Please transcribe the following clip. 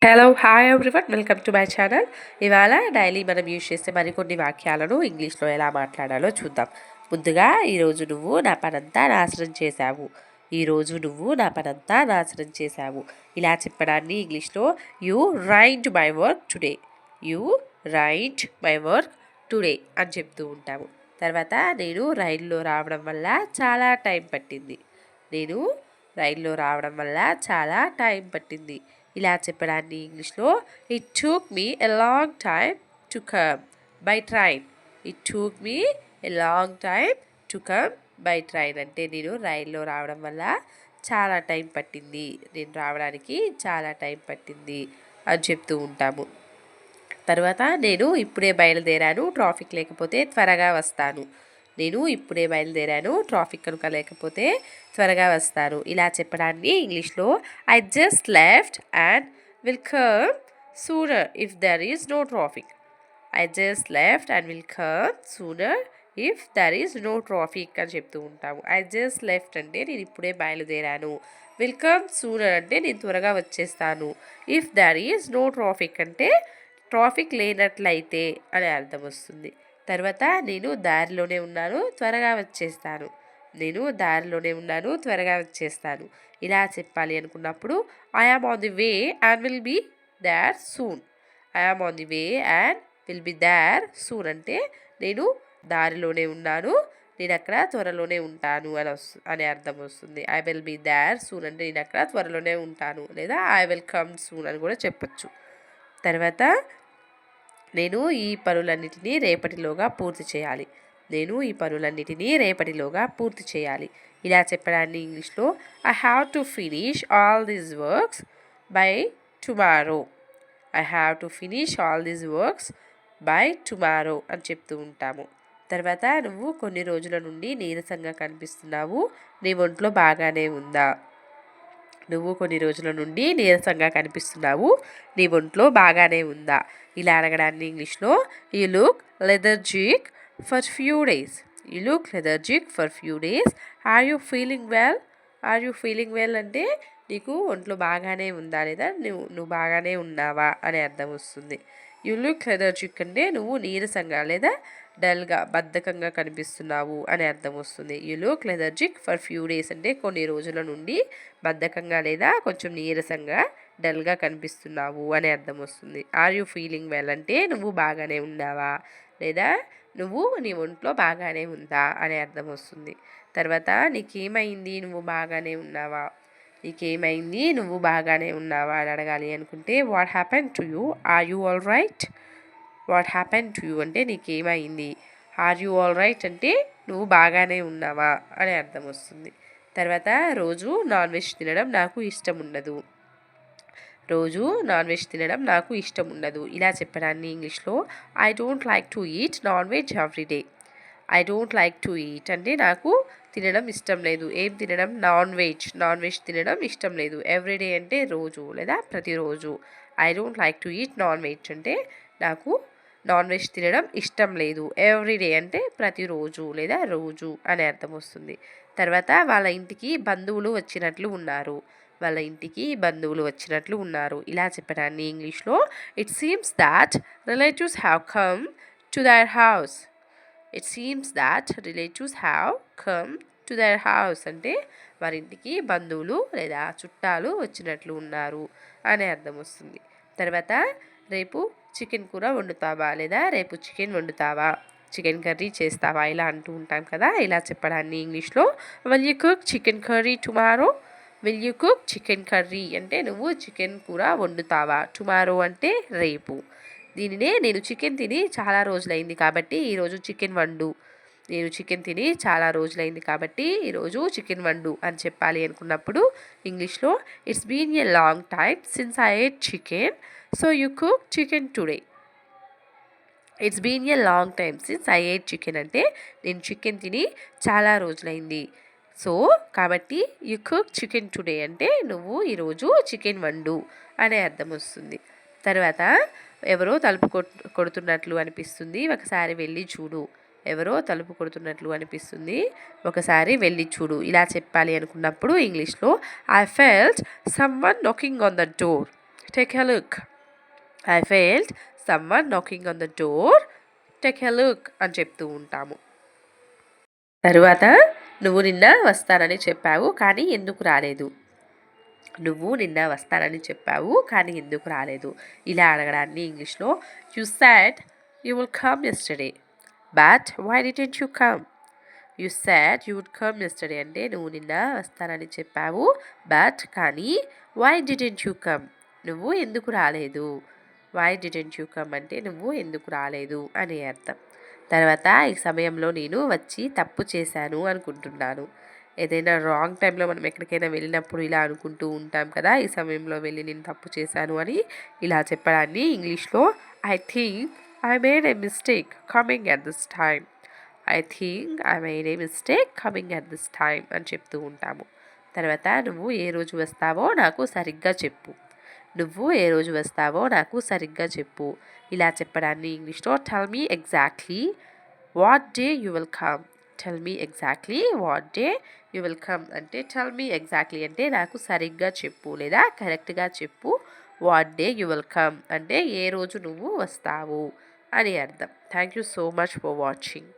Hello hi everyone welcome to my channel. ఇవాళ daily మనం use చేసే మరికొన్ని వాక్యాలను ఇంగ్లీష్లో ఎలా మాట్లాడాలో చూద్దాం. ముందుగా ఈరోజు నువ్వు నా పనంతా నాశనం చేశావు. ఈరోజు నువ్వు నా పనంతా నాశనం చేశావు. ఇలా చెప్పడాన్ని ఇంగ్లీష్లో you right my work today. You right my work today అని చెప్తూ ఉంటాము. తర్వాత నేను రైల్లో రావడం వల్ల చాలా టైం పట్టింది. నేను రైల్లో రావడం వల్ల చాలా టైం పట్టింది. ఇలా చెప్పడాన్ని ఇంగ్లీష్లో it took me a long time to come by train. It took me a long time to come by train అంటే నేను రైల్లో రావడం వల్ల చాలా టైం పట్టింది, నేను రావడానికి చాలా టైం పట్టింది అని చెప్తూ ఉంటాము. తర్వాత నేను ఇప్పుడే బయలుదేరాను, ట్రాఫిక్ లేకపోతే త్వరగా వస్తాను. నేను ఇప్పుడే బయలుదేరాను, ట్రాఫిక్ కనుక లేకపోతే త్వరగా వస్తాను. ఇలా చెప్పడాన్ని ఇంగ్లీష్లో I just left and will come sooner if there is no traffic. I just left and will come sooner if there is no traffic అని చెప్తూ ఉంటాము. ఐ జస్ట్ లెఫ్ట్ అంటే నేను ఇప్పుడే బయలుదేరాను. విల్ కమ్ సూనర్ అంటే నేను త్వరగా వచ్చేస్తాను. If there is no traffic అంటే ట్రాఫిక్ లేనట్లయితే అని అర్థం వస్తుంది. తర్వాత నేను దారిలోనే ఉన్నాను, త్వరగా వచ్చేస్తాను. నేను దారిలోనే ఉన్నాను, త్వరగా వచ్చేస్తాను. ఇలా చెప్పాలి అనుకున్నప్పుడు I am on the way and will be there soon. I am on the way and will be there soon అంటే నేను దారిలోనే ఉన్నాను, నేను అక్కడ త్వరలోనే ఉంటాను అనే అర్థం వస్తుంది. I will be there soon అంటే నేను అక్కడ త్వరలోనే ఉంటాను, లేదా ఐ విల్ కమ్ సూన్ అని కూడా చెప్పచ్చు. తర్వాత నేను ఈ పనులన్నిటినీ రేపటిలోగా పూర్తి చేయాలి. నేను ఈ పనులన్నిటినీ రేపటిలోగా పూర్తి చేయాలి. ఇలా చెప్పడాన్ని ఇంగ్లీష్లో I have to finish all these works by tomorrow. I have to finish all these works by tomorrow అని చెప్తూ ఉంటాము. తర్వాత నువ్వు కొన్ని రోజుల నుండి నీరసంగా కనిపిస్తున్నావు, నీ ఒంట్లో బాగానే ఉందా? నువ్వు కొన్ని రోజుల నుండి నీరసంగా కనిపిస్తున్నావు, నీ ఒంట్లో బాగానే ఉందా? ఇలా అడగడాన్ని ఇంగ్లీష్లో you look lethargic for few days. You look lethargic for few days. Are you feeling well? Are you feeling well అంటే నీకు ఒంట్లో బాగానే ఉందా, లేదా నువ్వు బాగానే ఉన్నావా అనే అర్థం వస్తుంది. యూ లుక్ లెథర్జిక్ అంటే నువ్వు నీరసంగా లేదా డల్గా బద్ధకంగా కనిపిస్తున్నావు అనే అర్థం వస్తుంది. You look lethargic for few days అంటే కొన్ని రోజుల నుండి బద్ధకంగా లేదా కొంచెం నీరసంగా డల్గా కనిపిస్తున్నావు అనే అర్థం వస్తుంది. ఆర్ యూ ఫీలింగ్ వెల్ అంటే నువ్వు బాగానే ఉన్నావా, లేదా నువ్వు నీ ఒంట్లో బాగానే ఉందా అనే అర్థం వస్తుంది. తర్వాత నీకేమైంది, నువ్వు బాగానే ఉన్నావా, నీకేమైంది, నువ్వు బాగానే ఉన్నావా అని అడగాలి అనుకుంటే what happen to you, are you all right. What happen to you అంటే నీకేమైంది. ఆర్ యూ ఆల్ రైట్ అంటే నువ్వు బాగానే ఉన్నావా అనే అర్థం వస్తుంది. తర్వాత రోజు నాన్ వెజ్ తినడం నాకు ఇష్టం ఉండదు. రోజు నాన్ వెజ్ తినడం నాకు ఇష్టం ఉండదు. ఇలా చెప్పడాన్ని ఇంగ్లీష్లో I don't like to eat non veg every day. I don't like to eat అంటే నాకు తినడం ఇష్టం లేదు. ఏం తినడం? నాన్ వెజ్ తినడం ఇష్టం లేదు. ఎవ్రీడే అంటే రోజు లేదా ప్రతిరోజు. I don't like to eat non veg అంటే నాకు నాన్ వెజ్ తినడం ఇష్టం లేదు. ఎవ్రీడే అంటే ప్రతిరోజు లేదా రోజు అనే అర్థం వస్తుంది. తర్వాత వాళ్ళ ఇంటికి బంధువులు వచ్చినట్లు ఉన్నారు. వాళ్ళ ఇంటికి బంధువులు వచ్చినట్లు ఉన్నారు. ఇలా చెప్పడాన్ని ఇంగ్లీష్లో it seems that relatives have come to their house. It seems that relatives have come to their house అంటే వారింటికి బంధువులు లేదా చుట్టాలు వచ్చినట్లు ఉన్నారు అనే అర్థం వస్తుంది. తర్వాత రేపు చికెన్ కూర వండుతావా, లేదా రేపు చికెన్ వండుతావా, చికెన్ కర్రీ చేస్తావా ఇలా అంటూ ఉంటాం కదా. ఇలా చెప్పడాన్ని ఇంగ్లీష్లో will you cook chicken curry tomorrow. Will you cook chicken curry అంటే నువ్వు చికెన్ కూర వండుతావా. టుమారో అంటే రేపు. దీనినే నేను చికెన్ తిని చాలా రోజులైంది కాబట్టి ఈరోజు చికెన్ వండు. నేను చికెన్ తిని చాలా రోజులైంది కాబట్టి ఈరోజు చికెన్ వండు అని చెప్పాలి అనుకున్నప్పుడు ఇంగ్లీష్లో it's been a long time since I ate chicken so you cook chicken today. It's been a long time since I ate chicken అంటే నేను చికెన్ తిని చాలా రోజులైంది. సో కాబట్టి యూ కుక్ చికెన్ టుడే అంటే నువ్వు ఈరోజు చికెన్ వండు అనే అర్థం వస్తుంది. తర్వాత ఎవరో తలుపు కొడుతున్నట్లు అనిపిస్తుంది, ఒకసారి వెళ్ళి చూడు. ఎవరో తలుపు కొడుతున్నట్లు అనిపిస్తుంది, ఒకసారి వెళ్ళి చూడు. ఇలా చెప్పాలి అనుకున్నప్పుడు ఇంగ్లీష్లో I felt someone knocking on the door. Take a look. I felt someone knocking on the door. Take a look అని చెప్తూ ఉంటాము. తరువాత నువ్వు నిన్న వస్తానని చెప్పావు కానీ ఎందుకు రాలేదు. నువ్వు నిన్న వస్తానని చెప్పావు కానీ ఎందుకు రాలేదు. ఇలా అడగడాన్ని ఇంగ్లీష్లో you said you will come yesterday but why didn't you come. You said you would come yesterday అంటే నువ్వు నిన్న వస్తానని చెప్పావు బట్ కానీ వై డిడ్ంట్ యూ కమ్ నువ్వు ఎందుకు రాలేదు. వై డిడ్ంట్ యూ కమ్ అంటే నువ్వు ఎందుకు రాలేదు అని అర్థం. తర్వాత ఈ సమయంలో నేను వచ్చి తప్పు చేశాను అనుకుంటున్నాను. ఏదైనా రాంగ్ టైంలో మనం ఎక్కడికైనా వెళ్ళినప్పుడు ఇలా అనుకుంటూ ఉంటాం కదా, ఈ సమయంలో వెళ్ళి నేను తప్పు చేశాను అని. ఇలా చెప్పడాన్ని ఇంగ్లీష్లో I think I made A mistake coming at this time. I think I made A mistake coming at this time అని చెప్తూ ఉంటాము. తర్వాత నువ్వు ఏ రోజు వస్తావో నాకు సరిగ్గా చెప్పు. నువ్వు ఏ రోజు వస్తావో నాకు సరిగ్గా చెప్పు. ఇలా చెప్పడాన్ని ఇంగ్లీష్లో tell me exactly what day you will come. Tell me exactly what day you will come అంటే టెల్ మీ ఎగ్జాక్ట్లీ అంటే నాకు సరిగ్గా చెప్పు లేదా కరెక్ట్గా చెప్పు. What day you will come అంటే ఏ రోజు నువ్వు వస్తావు అని అర్థం. Thank you so much for watching.